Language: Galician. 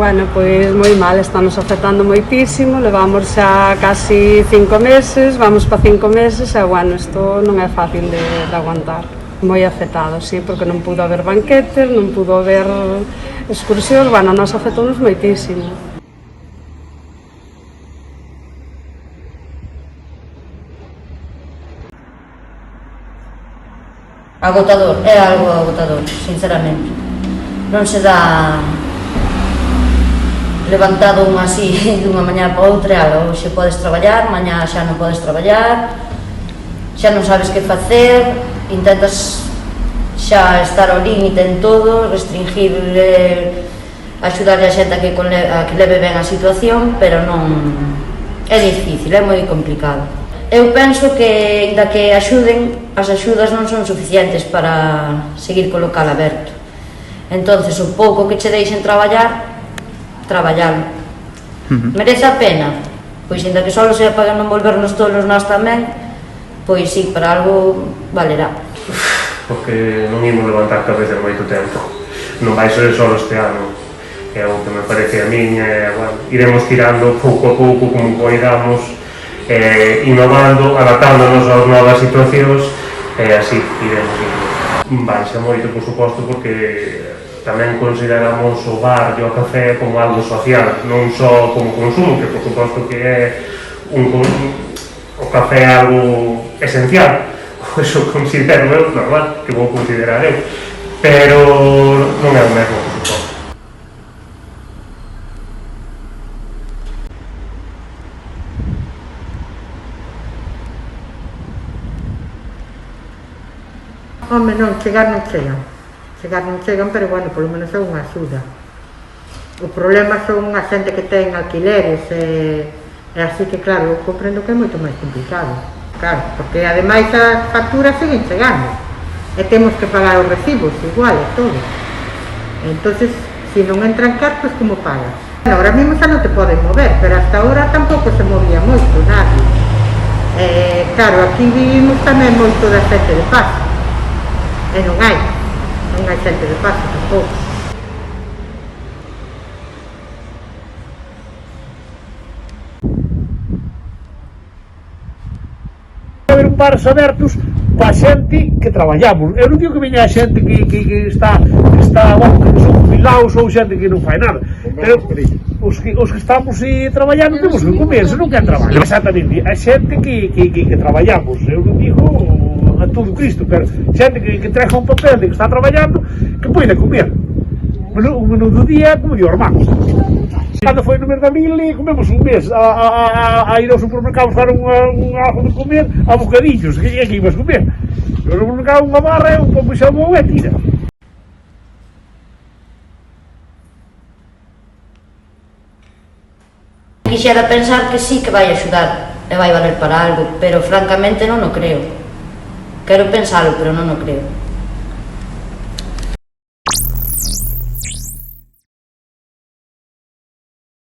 Bueno, pois moi mal, estamos afectando moitísimo, levamos xa casi 5 meses, vamos para 5 meses e, bueno, isto non é fácil de aguantar. Moi afectado, sí, porque non pudo haber banquetes, non pudo haber excursións, bueno, nos afectou-nos moitísimo. Agotador, é algo agotador, sinceramente. Non se dá levantado un así dunha mañá para outra, hoxe podes traballar, mañá xa non podes traballar, xa non sabes que facer, intentas xa estar ao límite en todo, restringir, axudar a xente a que leve ben a situación, pero non é difícil, é moi complicado. Eu penso que, ainda que axuden, as axudas non son suficientes para seguir co local aberto. Entonces, o pouco que che deixen traballalo. Merece a pena? Pois, ainda que só sea para non volvernos tolos nós tamén, pois sí, para algo valerá. Porque non imos levantar cabeza en moito tempo. Non vai ser só este ano. É o que me parece a min, bueno, iremos tirando pouco a pouco como poidamos, innovando, adaptándonos ás novas situacións, e así iremos indo. Baixa moito, por suposto, porque tamén consideramos o bar e o café como algo social, non só como consumo, que por suposto que é o café é algo esencial, eso considero eu, normal, que vou considerar eu, pero non é o mesmo, por suposto. Home, non, chegar non chegan, pero, bueno, polo menos é unha axuda. O problema son a xente que ten alquileres, e así que, claro, eu comprendo que é moito máis complicado. Claro, porque ademais as facturas siguen chegando, e temos que pagar os recibos, igual, e todo. Entonces, se non entran cartos, como pagas? Bueno, ahora mismo xa non te poden mover, pero hasta ahora tampouco se movía moito, nadie. Claro, aquí vivimos tamén moito da xente de paso, e non hai xente de paso tampouco. Haber un bares abertos para a xente que traballamos. Eu non digo que veña a xente que está bueno, que son jubilados ou xente que non fai nada, pero os que estamos traballando temos que comer, se non quer traballar. Exactamente, a xente que traballamos, eu non digo a todo Cristo, pero xente que entrega un papel de que está traballando, que pode comer. O menú do día, como dio hermanos. Cando foi no mes de abril, comemos un mes a ir ao supermercado buscar algo de comer a bocadillos, que ibas comer. No supermercado unha barra, un pouco xamón e tira. Quixera pensar que sí que vai axudar e vai valer para algo, pero francamente non o creo. Quero pensalo, pero non o creo.